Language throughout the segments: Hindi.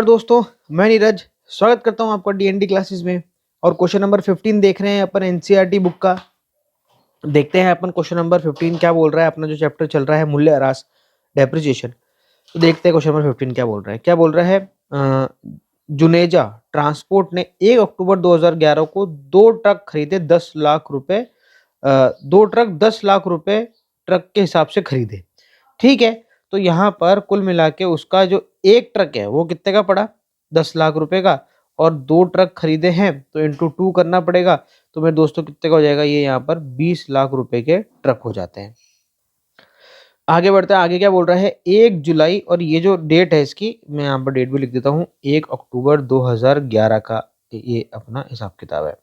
नमस्कार दोस्तों, मैं नीरज स्वागत करता हूं आपका डीएनडी क्लासेस में। और क्वेश्चन नंबर 15 देख रहे हैं अपन एनसीईआरटी बुक का। देखते हैं अपन क्वेश्चन नंबर 15 क्या बोल रहा है। अपना जो चैप्टर चल रहा है मूल्यह्रास डेप्रिसिएशन, तो देखते हैं क्वेश्चन नंबर 15 क्या बोल रहा है। क्या बोल रहा है, जुनेजा ट्रांसपोर्ट ने 1 अक्टूबर 2011 को 2 ट्रक खरीदे 10 लाख रुपए। 2 ट्रक 10 लाख रुपए ट्रक के हिसाब से खरीदे। ठीक है, तो यहाँ पर कुल मिला के उसका जो एक ट्रक है वो कितने का पड़ा, 10 लाख रुपए का। और 2 ट्रक खरीदे हैं तो इंटू 2 करना पड़ेगा। तो मेरे दोस्तों कितने का हो जाएगा, ये यहाँ पर 20 लाख रुपए के ट्रक हो जाते हैं। आगे बढ़ते हैं, आगे क्या बोल रहा है, 1 जुलाई, और ये जो डेट है इसकी मैं यहाँ पर डेट भी लिख देता हूँ, 1 अक्टूबर 2011 का ये अपना हिसाब किताब है।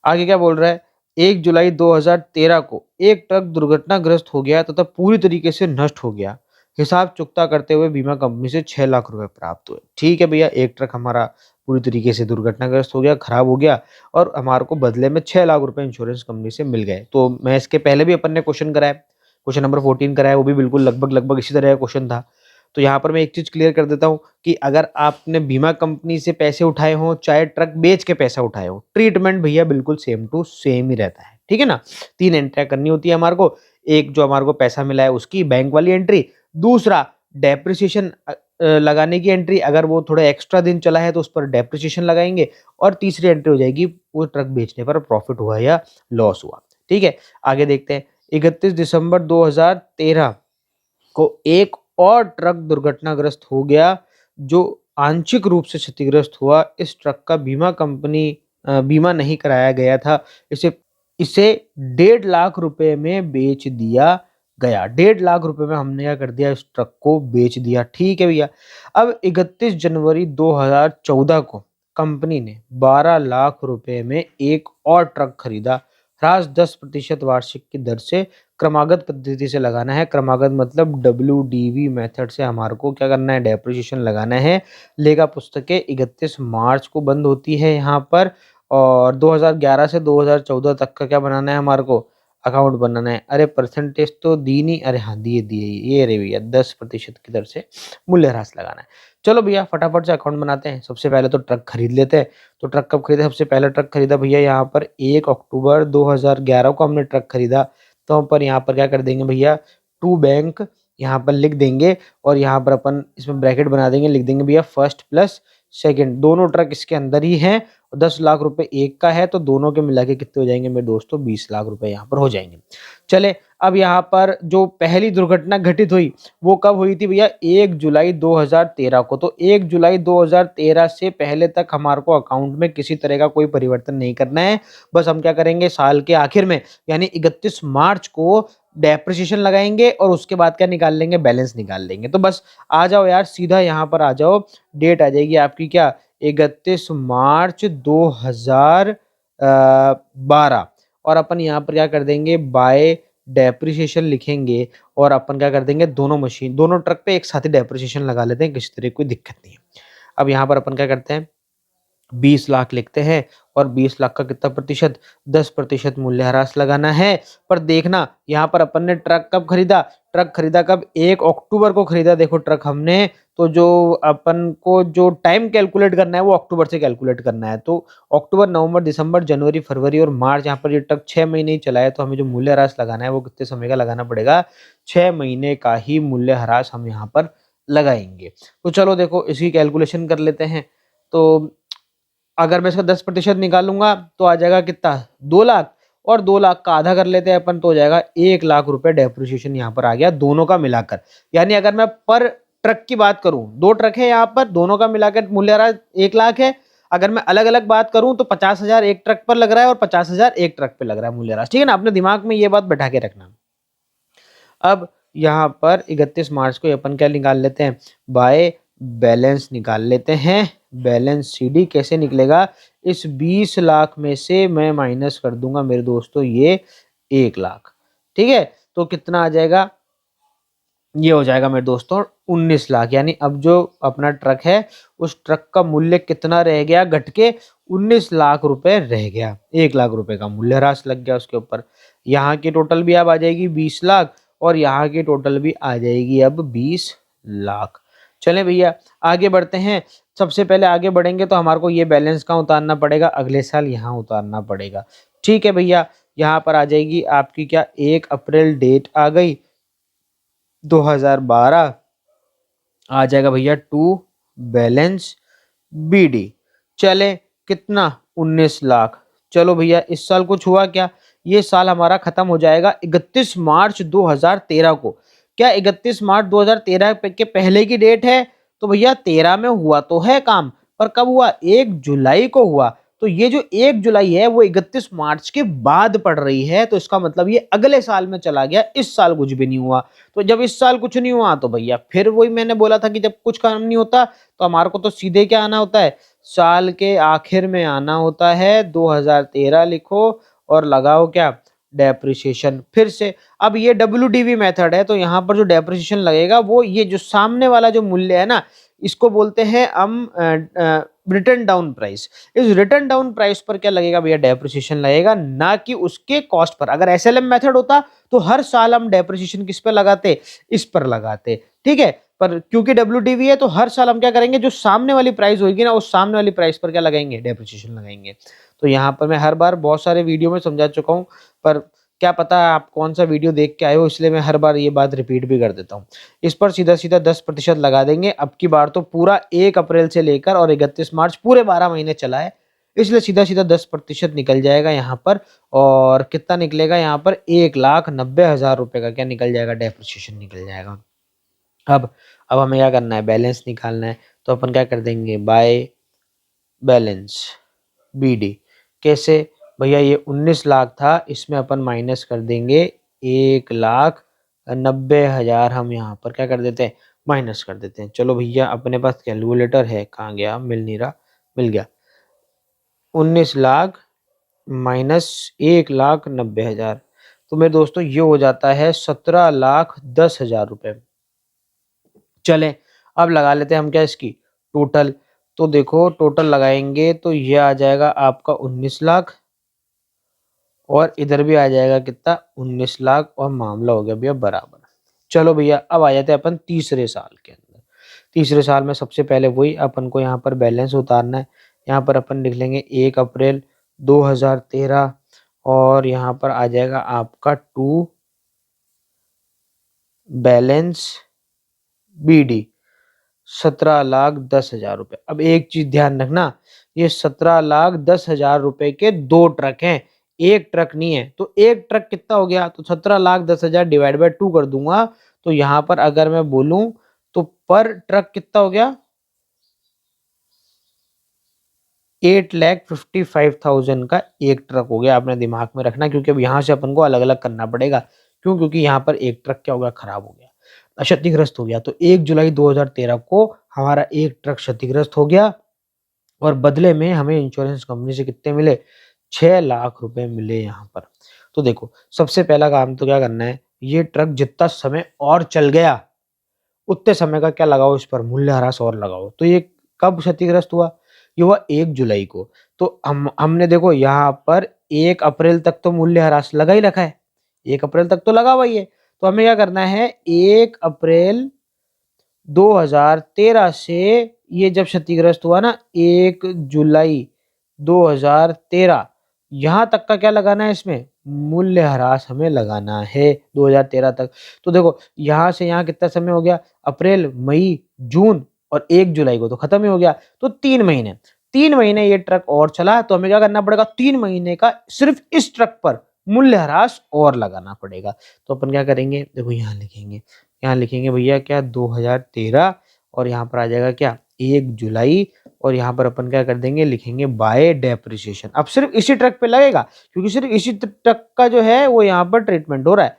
आगे क्या बोल रहा है, 1 जुलाई 2013 को एक ट्रक दुर्घटनाग्रस्त हो गया तथा पूरी तरीके से नष्ट हो गया। हिसाब चुकता करते हुए बीमा कंपनी से 6 लाख रुपए प्राप्त हुए। ठीक है भैया, एक ट्रक हमारा पूरी तरीके से दुर्घटनाग्रस्त हो गया, खराब हो गया, और हमारे को बदले में 6 लाख रुपए इंश्योरेंस कंपनी से मिल गए। तो मैं इसके पहले भी अपन ने क्वेश्चन कराया, क्वेश्चन नंबर 14 कराया, वो भी बिल्कुल लगभग इसी तरह का क्वेश्चन था। तो यहाँ पर मैं एक चीज क्लियर कर देता हूँ कि अगर आपने बीमा कंपनी से पैसे उठाए हो, चाहे ट्रक बेच के पैसा उठाए हो, ट्रीटमेंट भैया बिल्कुल सेम टू सेम ही रहता है। ठीक है ना, 3 एंट्रियां करनी होती है हमारे को। एक जो हमारे को पैसा मिला है उसकी बैंक वाली एंट्री, दूसरा डेप्रिसिएशन लगाने की एंट्री, अगर वो थोड़ा एक्स्ट्रा दिन चला है तो उस पर डेप्रिसिएशन लगाएंगे, और तीसरी एंट्री हो जाएगी वो ट्रक बेचने पर प्रॉफिट हुआ या लॉस हुआ। ठीक है, आगे देखते हैं। 31 दिसंबर 2013 को एक और ट्रक दुर्घटनाग्रस्त हो गया जो आंशिक रूप से क्षतिग्रस्त हुआ। इस ट्रक का बीमा नहीं कराया गया था। इसे इसे 1.5 लाख रुपए में बेच दिया गया। 1.5 लाख रुपए में हमने क्या कर दिया, इस ट्रक को बेच दिया। ठीक है भैया। अब 31 जनवरी 2014 को कंपनी ने 12 लाख रुपए में एक और ट्रक खरीदा। ह्रास 10% वार्षिक की दर से क्रमागत पद्धति से लगाना है। क्रमागत मतलब WDV मेथड से हमारे को क्या करना है, डेप्रिसिएशन लगाना है। लेखा पुस्तकें 31 मार्च को बंद होती है यहाँ पर, और 2011 से 2014 तक का क्या बनाना है हमारे को, अकाउंट बनाना है। अरे परसेंटेज तो दी नहीं, अरे हाँ दिए ये रे भैया, 10% की दर से मूल्यह्रास लगाना है। चलो भैया फटाफट से अकाउंट बनाते हैं। सबसे पहले तो ट्रक खरीद लेते हैं। तो ट्रक कब खरीदा, सबसे पहले ट्रक खरीदा भैया यहाँ पर 1 अक्टूबर 2011 को हमने ट्रक खरीदा। तो हम पर यहाँ पर क्या कर देंगे भैया, टू बैंक यहाँ पर लिख देंगे, और यहाँ पर अपन इसमें ब्रैकेट बना देंगे, लिख देंगे भैया फर्स्ट प्लस सेकंड। दोनों ट्रक इसके अंदर ही हैं, 10 लाख रुपए एक का है, तो दोनों के मिला के कितने हो जाएंगे मेरे दोस्तों, 20 लाख रुपए यहाँ पर हो जाएंगे। चले, अब यहाँ पर जो पहली दुर्घटना घटित हुई वो कब हुई थी भैया, 1 जुलाई 2013 को। तो 1 जुलाई 2013 से पहले तक हमारे को अकाउंट में किसी तरह का कोई परिवर्तन नहीं करना है। बस हम क्या करेंगे, साल के आखिर में यानी 31 मार्च को डेप्रिसिएशन लगाएंगे, और उसके बाद क्या निकाल लेंगे, बैलेंस निकाल लेंगे। तो बस आ जाओ यार, सीधा यहाँ पर आ जाओ। डेट आ जाएगी आपकी क्या, 31 मार्च 2012, और अपन यहाँ पर क्या कर देंगे, बाय डेप्रिसिएशन लिखेंगे, और अपन क्या कर देंगे, दोनों ट्रक पे एक साथ ही डेप्रिसिएशन लगा लेते हैं, किसी तरह कोई दिक्कत नहीं है। अब यहाँ पर अपन क्या करते हैं, 20 लाख लिखते हैं, और 20 लाख का कितना प्रतिशत, 10% मूल्यह्रास लगाना है। पर देखना यहाँ पर अपन ने ट्रक कब खरीदा, ट्रक खरीदा कब, 1 अक्टूबर को खरीदा। देखो ट्रक हमने, तो जो अपन को जो टाइम कैलकुलेट करना है वो अक्टूबर से कैलकुलेट करना है। तो अक्टूबर, नवंबर, दिसंबर, जनवरी, फरवरी और मार्च, यहाँ पर ये ट्रक 6 महीने ही चला है। तो हमें जो मूल्यह्रास लगाना है वो कितने समय का लगाना पड़ेगा, 6 महीने का ही मूल्यह्रास हम यहाँ पर लगाएंगे। तो चलो देखो इसकी कैलकुलेशन कर लेते हैं। तो अगर मैं इसका 10% निकालूंगा तो आ जाएगा कितना, 2 लाख, और 2 लाख का आधा कर लेते हैं अपन, तो हो जाएगा 1 लाख रुपए डेप्रिसिएशन यहाँ पर आ गया दोनों का मिलाकर। यानी अगर मैं पर ट्रक की बात करूं, 2 ट्रक है यहाँ पर, दोनों का मिलाकर मूल्यह्रास 1 लाख है। अगर मैं अलग अलग बात करूं तो 50,000 एक ट्रक पर लग रहा है और 50,000 एक ट्रक पे लग रहा है मूल्यह्रास। ठीक है ना, अपने दिमाग में ये बात बैठा के रखना। अब यहाँ पर 31 मार्च को अपन क्या निकाल लेते हैं, बाय बैलेंस निकाल लेते हैं। बैलेंस CD कैसे निकलेगा, इस 20 लाख में से मैं माइनस कर दूंगा मेरे दोस्तों ये 1 लाख। ठीक है, तो कितना आ जाएगा, ये हो जाएगा मेरे दोस्तों 19 लाख। यानी अब जो अपना ट्रक है उस ट्रक का मूल्य कितना रह गया, घट के 19 लाख रुपए रह गया। 1 लाख रुपए का मूल्यह्रास लग गया उसके ऊपर। यहाँ की टोटल भी अब आ जाएगी 20 लाख, और यहाँ की टोटल भी आ जाएगी अब 20 लाख। चलें भैया आगे बढ़ते हैं। सबसे पहले आगे बढ़ेंगे तो हमारे को ये बैलेंस कहाँ उतारना पड़ेगा, अगले साल यहाँ उतारना पड़ेगा। ठीक है भैया, यहाँ पर आ जाएगी आपकी क्या 1 अप्रैल डेट आ गई 2012, आ जाएगा भैया टू बैलेंस बीडी। चले कितना 19 लाख। चलो भैया इस साल कुछ हुआ क्या, ये साल हमारा खत्म हो जाएगा 31 मार्च 2013 को। क्या 31 मार्च 2013 के पहले की डेट है, तो भैया 13 में हुआ तो है काम, पर कब हुआ, 1 जुलाई को हुआ। तो ये जो 1 जुलाई है वो 31 मार्च के बाद पड़ रही है, तो इसका मतलब ये अगले साल में चला गया, इस साल कुछ भी नहीं हुआ। तो जब इस साल कुछ नहीं हुआ तो भैया फिर वही मैंने बोला था कि जब कुछ काम नहीं होता तो हमारे को तो सीधे क्या आना होता है, साल के आखिर में आना होता है, 2013 लिखो और लगाओ क्या, डेप्रिसिएशन फिर से। अब ये WDV मेथड है, तो यहाँ पर जो डेप्रिसिएशन लगेगा वो ये जो सामने वाला जो मूल्य है ना, इसको बोलते हैं हम रिटर्न डाउन प्राइस। इस रिटर्न डाउन प्राइस पर क्या लगेगा भैया, डेप्रिसिएशन लगेगा, ना कि उसके कॉस्ट पर। अगर SLM मेथड होता तो हर साल हम डेप्रिसिएशन किस पर लगाते, इस पर लगाते। ठीक है, पर क्योंकि WDV है तो हर साल हम क्या करेंगे, जो सामने वाली प्राइस होगी ना, उस सामने वाली प्राइस पर क्या लगाएंगे, डेप्रिसिएशन लगाएंगे। तो यहाँ पर मैं हर बार बहुत सारे वीडियो में समझा चुका हूँ, पर क्या पता आप कौन सा वीडियो देख के आए हो, इसलिए मैं हर बार ये बात रिपीट भी कर देता हूँ। इस पर सीधा सीधा 10% लगा देंगे। अब की बार तो पूरा 1 अप्रैल से लेकर और 31 मार्च पूरे 12 महीने चला है, इसलिए सीधा सीधा 10% निकल जाएगा यहाँ पर। और कितना निकलेगा यहाँ पर, 1,90,000 रुपए का क्या निकल जाएगा, डेप्रिसिएशन निकल जाएगा। अब हमें क्या करना है, बैलेंस निकालना है। तो अपन क्या कर देंगे, बाय बैलेंस BD। कैसे भैया, ये 19 लाख था, इसमें अपन माइनस कर देंगे 1,90,000, हम यहाँ पर क्या कर देते हैं, माइनस कर देते हैं। चलो भैया अपने पास कैलकुलेटर है, कहाँ गया, मिल नहीं रहा, मिल गया। 19 लाख माइनस 1,90,000, तो मेरे दोस्तों ये हो जाता है 17,10,000 रुपए। चले अब लगा लेते हैं हम क्या, इसकी टोटल। तो देखो टोटल लगाएंगे तो ये आ जाएगा आपका 19 लाख, और इधर भी आ जाएगा कितना, 19 लाख, और मामला हो गया भैया बराबर। चलो भैया अब आ जाते हैं अपन तीसरे साल के अंदर। तीसरे साल में सबसे पहले वही अपन को यहाँ पर बैलेंस उतारना है। यहाँ पर अपन लिख लेंगे 1 अप्रैल 2013, और यहाँ पर आ जाएगा आपका टू बैलेंस BD 17,10,000 रुपए। अब एक चीज ध्यान रखना, ये 17,10,000 रुपए के 2 ट्रक हैं, एक ट्रक नहीं है। तो एक ट्रक कितना हो गया, तो 17,10,000 डिवाइड बाय 2 कर दूंगा, तो यहाँ पर अगर मैं बोलूं तो पर ट्रक कितना हो गया, 8,55,000 का एक ट्रक हो गया। आपने दिमाग में रखना, क्योंकि अब यहाँ से अपन को अलग अलग करना पड़ेगा। क्यों, क्योंकि यहाँ पर एक ट्रक क्या हो गया, खराब हो गया, क्षतिग्रस्त हो गया। तो 1 जुलाई 2013 को हमारा एक ट्रक क्षतिग्रस्त हो गया, और बदले में हमें इंश्योरेंस कंपनी से कितने मिले, 6 लाख रुपए मिले यहाँ पर। तो देखो सबसे पहला काम तो क्या करना है, ये ट्रक जितना समय और चल गया उतने समय का क्या लगाओ, इस पर मूल्यह्रास और लगाओ। तो ये कब क्षतिग्रस्त हुआ, ये हुआ 1 जुलाई को। तो हमने देखो यहाँ पर 1 अप्रैल तक तो मूल्यह्रास लगा ही रखा है, 1 अप्रैल तक तो लगा हुआ ही है। तो हमें क्या करना है, 1 अप्रैल 2013 से ये जब क्षतिग्रस्त हुआ ना, 1 जुलाई 2013, यहाँ तक का क्या लगाना है, इसमें मूल्यह्रास हमें लगाना है 2013 तक। तो देखो यहाँ से यहाँ कितना समय हो गया, अप्रैल मई जून और 1 जुलाई को तो खत्म ही हो गया। तो 3 महीने, 3 महीने ये ट्रक और चला, तो हमें क्या करना पड़ेगा, 3 महीने का सिर्फ इस ट्रक पर मूल्यह्रास और लगाना पड़ेगा। तो अपन क्या करेंगे, देखो यहाँ लिखेंगे, यहाँ लिखेंगे भैया क्या 2013, और यहाँ पर आ जाएगा क्या 1 जुलाई, और यहाँ पर अपन क्या कर देंगे, लिखेंगे बाय डेप्रिसिएशन। अब सिर्फ इसी ट्रक पे लगेगा, क्योंकि सिर्फ इसी ट्रक का जो है वो यहाँ पर ट्रीटमेंट हो रहा है।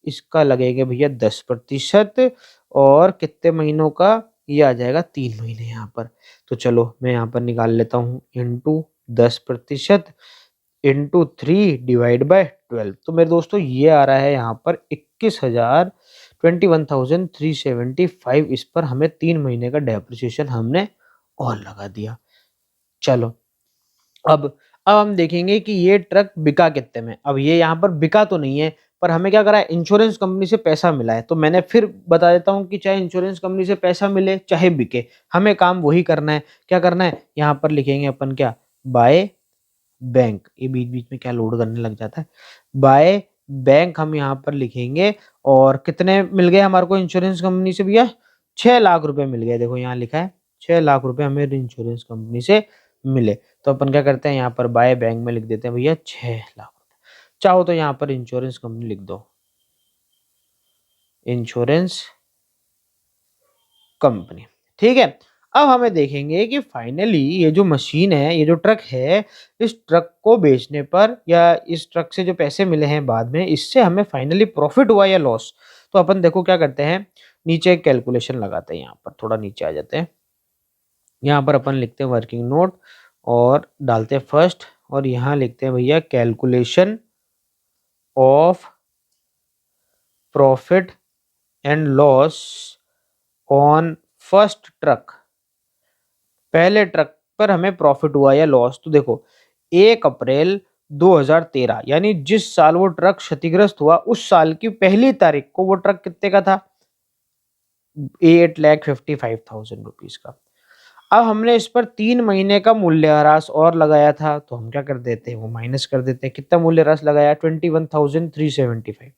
इसका लगेगा भैया 10%, और कितने महीनों का, ये आ जाएगा 3 महीने यहाँ पर। तो चलो मैं यहाँ पर निकाल लेता हूँ, इंटू 10% इंटू 3 डिवाइड बाय 12। तो मेरे दोस्तों ये आ रहा है यहाँ पर 21,375। इस पर हमें 3 महीने का डेप्रिसिएशन हमने और लगा दिया। चलो अब हम देखेंगे कि ये ट्रक बिका कितने में। अब ये यहाँ पर बिका तो नहीं है, पर हमें क्या करा है, इंश्योरेंस कंपनी से पैसा मिला है। तो मैंने फिर बता देता हूँ कि चाहे इंश्योरेंस कंपनी से पैसा मिले चाहे बिके, हमें काम वही करना है। क्या करना है, यहाँ पर लिखेंगे अपन क्या, बाय बैंक। ये बीच बीच में क्या लोड करने लग जाता है, बाय बैंक हम यहाँ पर लिखेंगे। और कितने मिल गए हमारे को इंश्योरेंस कंपनी से भैया, 6 लाख रुपए मिल गए। देखो यहाँ लिखा है 6 लाख रुपए हमें इंश्योरेंस कंपनी से मिले। तो अपन क्या करते हैं, यहाँ पर बाय बैंक में लिख देते हैं भैया 6 लाख। चाहो तो यहाँ पर इंश्योरेंस कंपनी लिख दो, इंश्योरेंस कंपनी। ठीक है, अब हमें देखेंगे कि फाइनली ये जो मशीन है, ये जो ट्रक है, इस ट्रक को बेचने पर या इस ट्रक से जो पैसे मिले हैं बाद में, इससे हमें फाइनली प्रॉफिट हुआ या लॉस। तो अपन देखो क्या करते हैं, नीचे एक कैलकुलेशन लगाते हैं। यहाँ पर थोड़ा नीचे आ जाते हैं, यहाँ पर अपन लिखते हैं वर्किंग नोट और डालते हैं फर्स्ट, और यहाँ लिखते हैं भैया calculation of profit and loss on first truck. पहले ट्रक पर हमें प्रॉफिट हुआ या लॉस। तो देखो 1 अप्रैल 2013 यानी जिस साल वो ट्रक क्षतिग्रस्त हुआ, उस साल की पहली तारीख को वो ट्रक कितने का था, 8,55,000 रुपीज का। अब हमने इस पर 3 महीने का मूल्यह्रास और लगाया था, तो हम क्या कर देते हैं, वो माइनस कर देते हैं। कितना मूल्यह्रास लगाया, 21,375।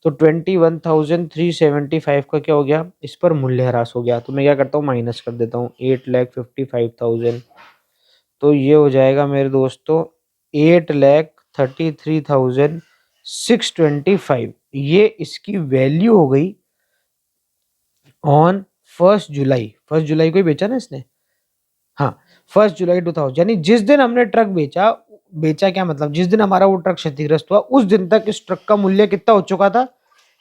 तो 21,375 का क्या हो गया, इस पर मूल्यह्रास हो गया। तो मैं क्या करता हूँ, माइनस कर देता हूँ 8,55,000। तो ये हो जाएगा मेरे दोस्तों 8,33,625। ये इसकी वैल्यू हो गई ऑन 1 जुलाई। 1 जुलाई को ही बेचा ना इसने, हाँ 1 जुलाई 2000, यानी जिस दिन हमने ट्रक बेचा, बेचा क्या मतलब, जिस दिन हमारा वो ट्रक क्षतिग्रस्त हुआ उस दिन तक इस ट्रक का मूल्य कितना हो चुका था,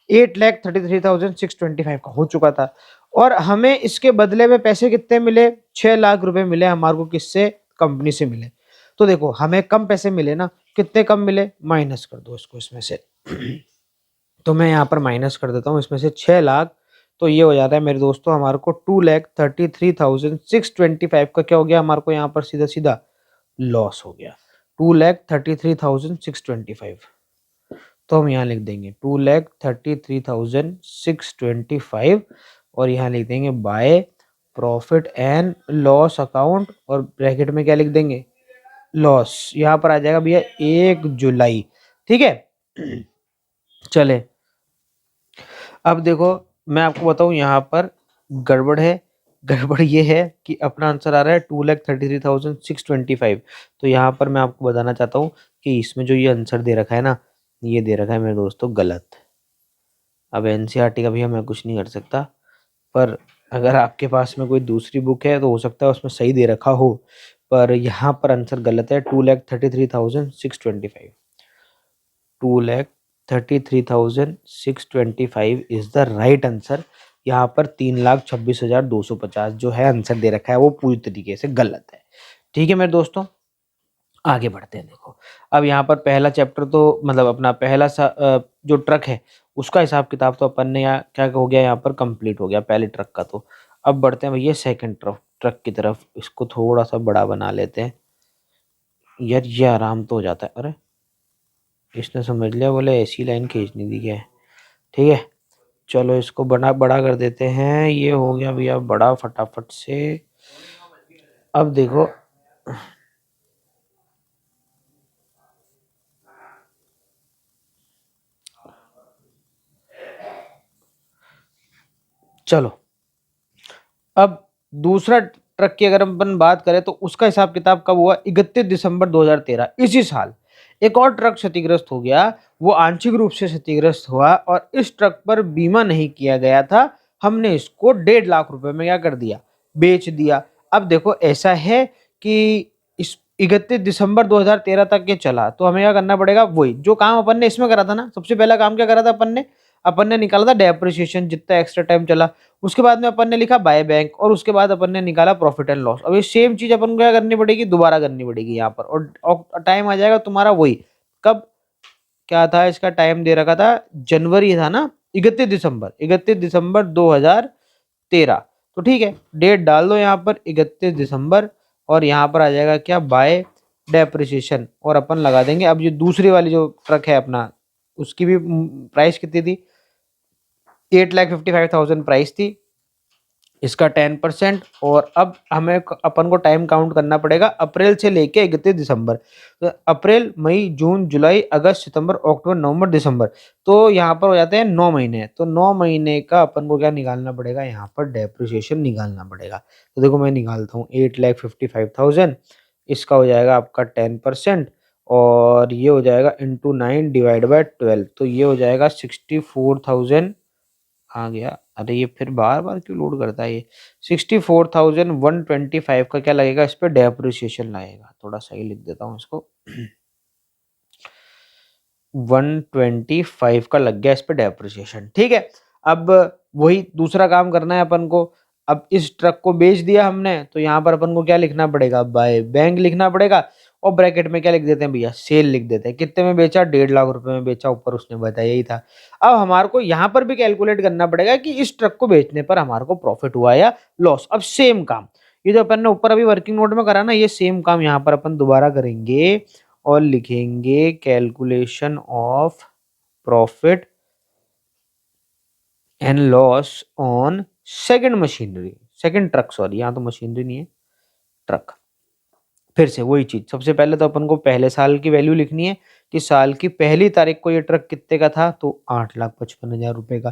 8,33,625 का हो चुका था। और हमें इसके बदले में पैसे कितने मिले, 6 लाख रुपए मिले हमारे को, किससे, कंपनी से मिले। तो देखो हमें कम पैसे मिले ना, कितने कम मिले, माइनस कर दो इसको इसमें से। तो मैं यहाँ पर माइनस कर देता हूँ इसमें से 6 लाख। तो ये हो जाता है मेरे दोस्तों हमारे को 2,33,625 का क्या हो गया हमारे को, यहाँ पर सीधा सीधा लॉस हो गया, 2,33,625। तो हम यहाँ लिख देंगे 2,33,625 और यहाँ लिख देंगे by profit and loss account, और ब्रैकेट में क्या लिख देंगे, लॉस। यहाँ पर आ जाएगा भैया 1 जुलाई। ठीक है, चले अब देखो मैं आपको बताऊं, यहाँ पर गड़बड़ है। गड़बड़ ये है कि अपना आंसर आ रहा है 2,33,625। तो यहाँ पर मैं आपको बताना चाहता हूँ कि इसमें जो ये आंसर दे रखा है ना, ये दे रखा है मेरे दोस्तों गलत। अब एनसीईआरटी का भैया मैं कुछ नहीं कर सकता, पर अगर आपके पास में कोई दूसरी बुक है तो हो सकता है उसमें सही दे रखा हो, पर यहाँ पर आंसर गलत है। 2,33,625, 2,33,625 इज द राइट आंसर। यहाँ पर 3,26,250 जो है आंसर दे रखा है वो पूरी तरीके से गलत है। ठीक है मेरे दोस्तों, आगे बढ़ते हैं। देखो अब यहाँ पर पहला चैप्टर तो मतलब अपना पहला जो ट्रक है उसका हिसाब किताब तो अपन ने यहाँ क्या हो गया, यहाँ पर कंप्लीट हो गया पहले ट्रक का। तो अब बढ़ते हैं भैया सेकंड ट्रक की तरफ। इसको थोड़ा सा बड़ा बना लेते हैं यार, ये आराम तो हो जाता है। अरे इसने समझ लिया, बोले ऐसी लाइन खींचनी दी है। ठीक है, चलो इसको बड़ा बड़ा कर देते हैं। ये हो गया भैया बड़ा फटाफट से। अब देखो चलो अब दूसरा ट्रक की अगर अपन बात करें तो उसका हिसाब किताब कब हुआ, 31 दिसंबर 2013 इसी साल। एक और ट्रक क्षतिग्रस्त हो गया, वो आंशिक रूप से क्षतिग्रस्त हुआ और इस ट्रक पर बीमा नहीं किया गया था। हमने इसको 1.5 लाख रुपए में क्या कर दिया, बेच दिया। अब देखो ऐसा है कि इस 31 दिसंबर 2013 तक ये चला, तो हमें क्या करना पड़ेगा, वही जो काम अपन ने इसमें करा था ना। सबसे पहला काम क्या करा था अपन ने निकाला था डेप्रिसिएशन, जितना एक्स्ट्रा टाइम चला। उसके बाद में अपन ने लिखा बाय बैंक और उसके बाद अपन ने निकाला प्रॉफिट एंड लॉस। अब ये सेम चीज अपन को क्या करनी पड़ेगी, दोबारा करनी पड़ेगी यहाँ पर, और टाइम आ जाएगा तुम्हारा वही, कब, क्या था इसका टाइम दे रखा था, जनवरी था ना, 31 दिसंबर 2013। तो ठीक है, डेट डाल दो यहाँ पर 31 दिसंबर और यहाँ पर आ जाएगा क्या, बाय डेप्रिसिएशन, और अपन लगा देंगे। अब ये दूसरी वाली जो ट्रक है अपना उसकी भी प्राइस कितनी थी, 8,55,000 प्राइस थी, इसका 10%। और अब हमें अपन को टाइम काउंट करना पड़ेगा अप्रैल से लेके 31 दिसंबर। तो अप्रैल, मई, जून, जुलाई, अगस्त, सितंबर, अक्टूबर, नवंबर, दिसंबर, तो यहाँ पर हो जाते हैं 9 महीने। तो 9 महीने का अपन को क्या निकालना पड़ेगा, यहाँ पर डेप्रिसिएशन निकालना पड़ेगा। तो देखो मैं निकालता हूँ, 8,55,000, इसका हो जाएगा आपका 10%, और ये हो जाएगा इंटू 9 / 12, तो ये हो जाएगा 64,000 आ गया। अरे ये फिर बार बार क्यों लोड करता है ये, 64,125 का क्या लगेगा इस पे, डेप्रिसिएशन लगेगा। थोड़ा सही लिख देता हूँ इसको, 125 का लग गया इस पे डेप्रिसिएशन। ठीक है, अब वही दूसरा काम करना है अपन को। अब इस ट्रक को बेच दिया हमने, तो यहाँ पर अपन को क्या लिखना पड़ेगा, बाय बैंक लिखना पड़ेगा, और ब्रैकेट में क्या लिख देते हैं भैया, सेल लिख देते हैं। कितने में बेचा, 1.5 लाख रुपए में बेचा, ऊपर उसने बताया यही था। अब हमारे को यहाँ पर भी कैलकुलेट करना पड़ेगा कि इस ट्रक को बेचने पर हमारे को प्रॉफिट हुआ या लॉस। अब सेम काम, ये जो अपन ने ऊपर अभी वर्किंग नोट में करा ना, ये सेम काम यहाँ पर अपन दोबारा करेंगे और लिखेंगे calculation of profit and loss on second machinery, second truck, sorry यहाँ तो मशीनरी नहीं है, ट्रक। फिर से वही चीज, सबसे पहले तो अपन को पहले साल की वैल्यू लिखनी है कि साल की पहली तारीख को ये ट्रक कितने का था, तो 8,55,000 रुपए का।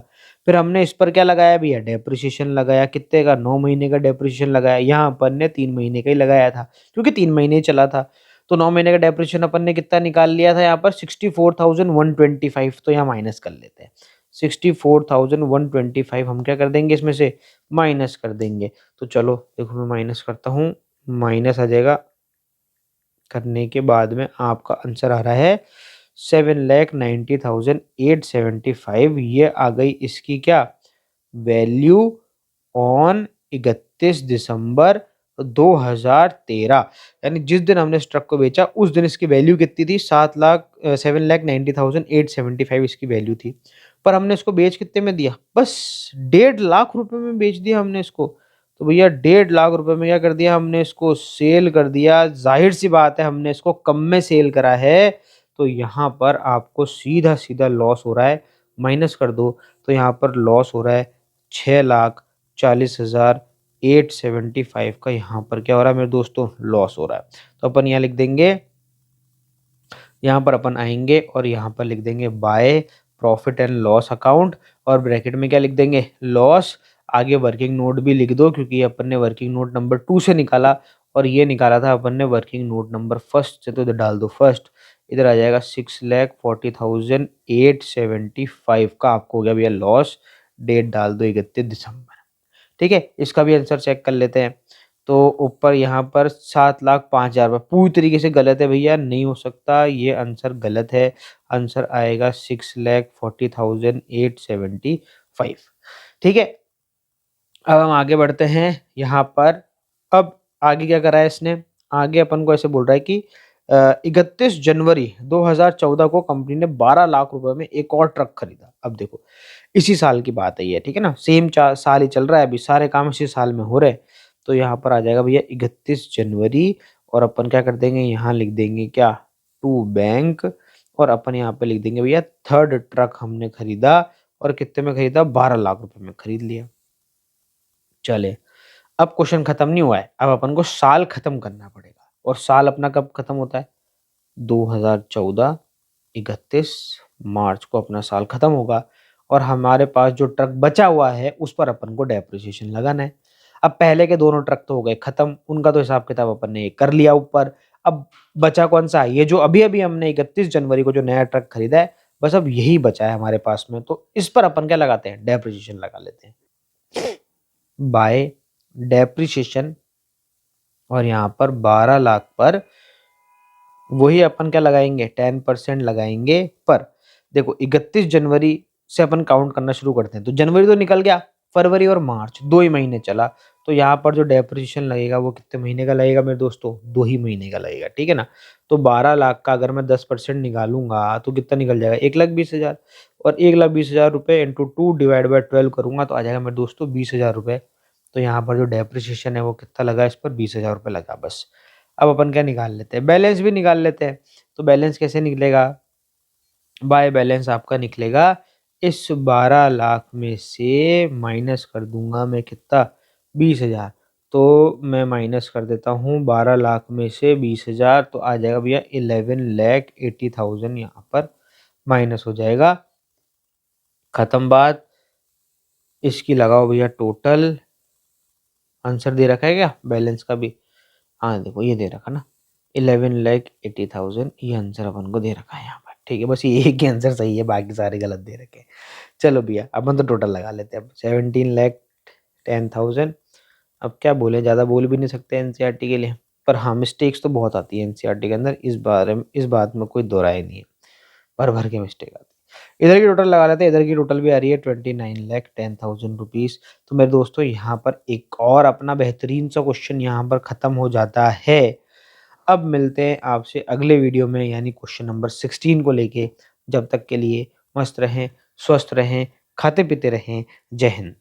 फिर हमने इस पर क्या लगाया भैया, डेप्रिसिएशन लगाया, कितने का, 9 महीने का डेप्रिसिएशन लगाया। यहाँ अपन ने 3 महीने का ही लगाया था, क्योंकि 3 महीने ही चला था। तो 9 महीने का डेप्रिसिएशन अपन ने कितना निकाल लिया था यहाँ पर, 64,125, तो यहाँ माइनस कर लेते हैं। 64,125 हम क्या कर देंगे इसमें से, माइनस कर देंगे। तो चलो देखो मैं माइनस करता हूँ, माइनस आ जाएगा, करने के बाद में आपका आंसर आ रहा है 7,90,875। ये आ गई इसकी क्या वैल्यू ऑन 31 दिसंबर 2013, यानी जिस दिन हमने इस ट्रक को बेचा उस दिन इसकी वैल्यू कितनी थी, 7,90,875 इसकी वैल्यू थी। पर हमने इसको बेच कितने में दिया, बस 1.5 लाख रुपए में बेच दिया हमने इसको। तो भैया 1.5 लाख रुपए में क्या कर दिया हमने इसको, सेल कर दिया। जाहिर सी बात है हमने इसको कम में सेल करा है, तो यहाँ पर आपको सीधा सीधा लॉस हो रहा है। माइनस कर दो तो यहाँ पर लॉस हो रहा है 6,40,875 का, यहाँ पर क्या हो रहा है मेरे दोस्तों, लॉस हो रहा है। तो अपन यहाँ लिख देंगे, यहाँ पर अपन आएंगे और यहाँ पर लिख देंगे by profit and loss account, और ब्रैकेट में क्या लिख देंगे, लॉस। आगे वर्किंग नोट भी लिख दो, क्योंकि अपन ने वर्किंग नोट नंबर 2 से निकाला, और ये निकाला था अपन ने वर्किंग नोट नंबर फर्स्ट से, तो इधर डाल दो फर्स्ट। इधर आ जाएगा 6,40,875 का आपको हो गया भैया लॉस। डेट डाल दो 31 दिसंबर। ठीक है, इसका भी आंसर चेक कर लेते हैं। तो ऊपर यहाँ पर 7,05,000 रुपये पूरी तरीके से गलत है भैया, नहीं हो सकता, ये आंसर गलत है। आंसर आएगा 6,40,875। ठीक है, अब हम आगे बढ़ते हैं यहाँ पर। अब आगे क्या करा है इसने, आगे अपन को ऐसे बोल रहा है कि 31 जनवरी 2014 को कंपनी ने 12 लाख रुपए में एक और ट्रक खरीदा। अब देखो इसी साल की बात है ये, ठीक है ना, सेम साल ही चल रहा है, अभी सारे काम इसी साल में हो रहे हैं। तो यहाँ पर आ जाएगा भैया 31 जनवरी, और अपन क्या कर देंगे, यहाँ लिख देंगे क्या, टू बैंक, और अपन यहाँ पे लिख देंगे भैया थर्ड ट्रक हमने खरीदा, और कितने में खरीदा, 12 लाख रुपए में खरीद लिया। चले, अब क्वेश्चन खत्म नहीं हुआ है, अब अपन को साल खत्म करना पड़ेगा। और साल अपना कब खत्म होता है, 2014 31 मार्च को अपना साल खत्म होगा, और हमारे पास जो ट्रक बचा हुआ है उस पर अपन को डेप्रिसिएशन लगाना है। अब पहले के दोनों ट्रक तो हो गए खत्म, उनका तो हिसाब किताब अपन ने कर लिया ऊपर। अब बचा कौन सा, ये जो अभी अभी हमने 31 जनवरी को जो नया ट्रक खरीदा है, बस अब यही बचा है हमारे पास में, तो इस पर अपन क्या लगाते हैं, डेप्रिसिएशन लगा लेते हैं बाय डेप्रिसिएशन। और यहाँ पर 12 लाख पर वही अपन क्या लगाएंगे, 10% लगाएंगे। पर देखो 31 जनवरी से अपन काउंट करना शुरू करते हैं, तो जनवरी तो निकल गया, फरवरी और मार्च 2 ही महीने चला। तो यहाँ पर जो डेप्रिसिएशन लगेगा वो कितने महीने का लगेगा मेरे दोस्तों, 2 ही महीने का लगेगा, ठीक है ना। तो 12 लाख का अगर मैं 10% निकालूंगा तो कितना निकल जाएगा, 1,20,000, और 1,20,000 रुपये इंटू 2 / 12 करूंगा तो आ जाएगा मेरे दोस्तों 20,000 रुपये। तो यहाँ पर जो डेप्रिसिएशन है वो कितना लगा, इस पर 20,000 रुपये लगा बस। अब अपन क्या निकाल लेते हैं, बैलेंस भी निकाल लेते हैं। तो बैलेंस कैसे निकलेगा, बाय बैलेंस आपका निकलेगा इस 12 लाख में से माइनस कर दूंगा मैं कितना 20,000। तो मैं माइनस कर देता हूँ 12 लाख में से 20,000 तो आ जाएगा भैया 11,80,000 यहाँ पर माइनस हो जाएगा। खत्म बात। इसकी लगाओ भैया टोटल। आंसर दे रखा है क्या बैलेंस का भी? हाँ देखो ये दे रखा ना 11,80,000 ये आंसर अपन को दे रखा है यहाँ पर। ठीक है बस ये एक ही आंसर सही है बाकी सारे गलत दे रखे हैं। चलो भैया अपन तो टोटल लगा लेते हैं अब 17,10,000। अब क्या बोले ज़्यादा बोल भी नहीं सकते एनसीईआरटी के लिए पर हाँ मिस्टेक्स तो बहुत आती है एनसीईआरटी के अंदर इस बात में कोई दो राय नहीं है। भर भर के मिस्टेक आती है। इधर की टोटल लगा लेते हैं। इधर की टोटल भी आ रही है 29,10,000 रुपीज़। तो मेरे दोस्तों यहाँ पर एक और अपना बेहतरीन सा क्वेश्चन यहाँ पर ख़त्म हो जाता है। अब मिलते हैं आपसे अगले वीडियो में यानी क्वेश्चन नंबर 16 को लेके। जब तक के लिए मस्त रहें, स्वस्थ रहें, खाते पीते रहें। जय हिंद।